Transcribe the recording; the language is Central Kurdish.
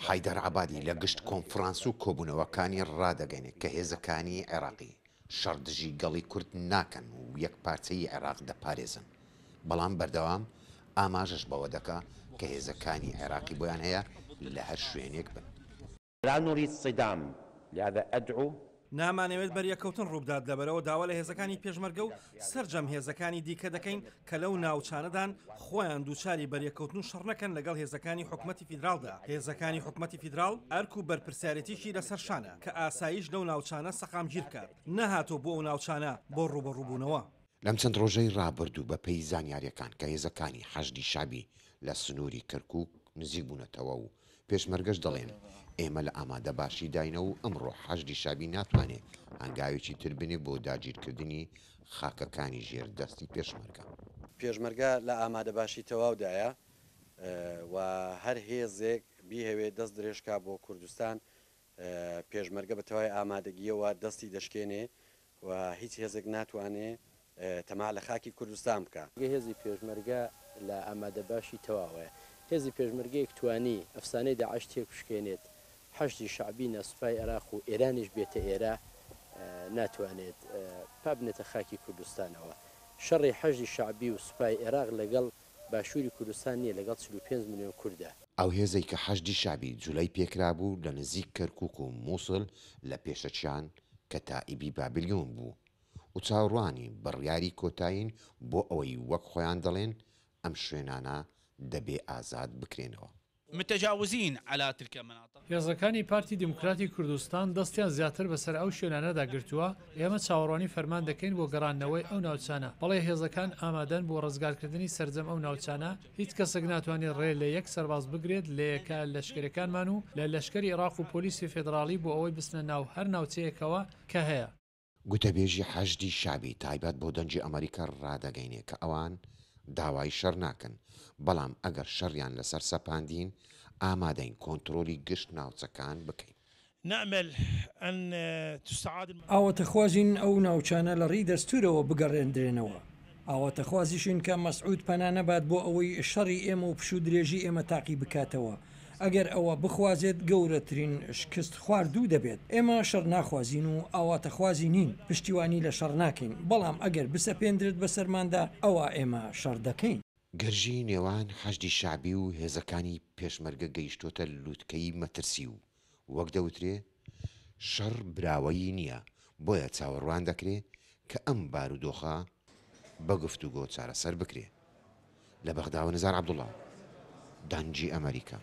حیدەر عەبادی لە گشت کۆنفرانس و کۆبوونەوەکانی ڕادەگەێنێت کە هێزەکانی عێراقی شەڕدژی گەڵی کورد ناکەن و یەک پارچەی عێراق دەپارێزن، بەڵام بەردەوام ئاماژەش بەوە دەکا کە هێزەکانی عێراقی بۆیان هەیە لە هەر شوێنێک بن. نامانەوێت بەریەکەوتن ڕووبدات لەبەرەوە داوا لە هێزەکانی پێشمەرگە و سەرجەم هێزەکانی دیکە دەکەین کە لەو ناوچانەدان خۆیان دووچاری بەریەکەوتن و شەڕ نەکەن لەگەڵ هێزەکانی حکومەتی فیدراڵدا. هێزەکانی حکومەتی فیدراڵ ئەرک و بەرپرسیارەتیشی لەسەر شانە کە ئاسایش لەو ناوچانە سەقامگیر کات، نەهاتۆ بۆ ئەو ناوچانە بۆ ڕوبەڕووبوونەوە. لەم چەند ڕۆژەی ڕابردوو بە پێی زانیاریەکان کە هێزەکانی حەشدی شابی لە سنووری کەرکووک نزیک بوونەتەوە و پێشمەرگەش دەڵێن ئێمە لە ئامادە باشی داینەوە و ئەمڕۆ حەشدی شابی ناتوانێت هەنگاوێکی تر بنێ بۆ داگیرکردنی خاکەکانی ژێردەستی پێشمەرگە. پێشمەرگە لە ئامادە باشی تەواودایە و هەر هێزێک بیهەوێت دەست درێژکا بۆ کوردستان پێشمەرگە بەتەوای ئامادەگیەوە دەستی دەشکێنێ و هیچ هێزێک ناتوانێت تەما لە خاکی کوردستان بکە. هێزی پێشمەرگە لە ئامادە باشی تەواوەیە. هێزی پێشمەرگەیەک توانی ئەفسانەی داعش تێک بشکێنێت، حەشدی شعبی نەسوپای عێراق و ئێرانیش بێتە ئێرە ناتوانێت پابنێتە خاکی کوردستانەوە. شەڕی حەشدی شعبی و سوپای عێراق لەگەڵ باشووری کوردستان نیە، لەگەڵ 45 میلیۆن کووردە. ئەو هێزەی کە حەشدی شابی جولای پێکرا بوو لە نزیک کەرکووک و مووسڵ لە پێشەچیان کە تائیبی بابلیۆن بوو و چاوەڕوانی بڕیاری کۆتایین بۆ ئەوەی وەک خۆیان دەڵێن ئەم شوێنانە دەبێ ئازاد بکرێنەوە. متجاوزين على تلك المناطق. هێزەکانی پارتی دیموکراتی کوردستان دەستیان زیاتر بەسەر ئەو شوێنانەدا گرتووە. ئێمە چاوەڕوانی فەرمان دەکەین بۆ گەڕانەوەی ئەو ناوچانە، بەڵێ هێزەکان ئامادەن بۆ ڕزگارکردنی سەرجەم ئەو ناوچانە. هیچ کەسێک ناتوانێت ڕێ لە یەک سەرباز بگرێت لە یەکە لەشکرەکانمان و لە لەشکری عێراق و پۆلیسی فێدراڵی بۆ ئەوەی بستنە ناو هەر ناوچەیەکەوە کە هەیە. گوتەبێژی حەشدی شابی تایبەت بۆ دەنجی ئەمریکا ڕادەگەینێ کە ئەوان داوای شەڕ ناکەن، بەڵام ئەگەر شەڕیان لەسەر سەپاندین ئامادەین کۆنتترۆلی گشت ناوچەکان بکەین. ئاواتەخوازین ئەو ناوچانە لە ڕێی دەستورەوە بگەڕێندرێنەوە. ئاواتەخوازیشین کە مەسعود پەنا نەبات بۆ ئەوەی شەڕی ئێمە و پشوو درێژی ئێمە تاقی بکاتەوە. ئەگەر ئەوە بخوازێت گەورەترین شکست خواردوو دەبێت. ئێمە شەڕ ناخوازین و ئاواتەخوازی نین، پشتیوانی لە شەڕ ناکەین، بەڵام ئەگەر بسەپێندرێت بەسەرماندا ئەوە ئێمە شەڕ دەکەین. گەرژی نێوان حەشدی شابی و هێزەکانی پێشمەرگە گەیشتۆتە لووتکەی مەترسی و وەک دەوترێ شەڕ براوەیی نییە، بۆیە چاوەڕوان دەکرێت کە ئەم بارودۆخە بە گفتوگۆ چارەسەر بکرێ. لە بەغداوە نزار عەبدوڵڵا، دانجی ئەمریکا.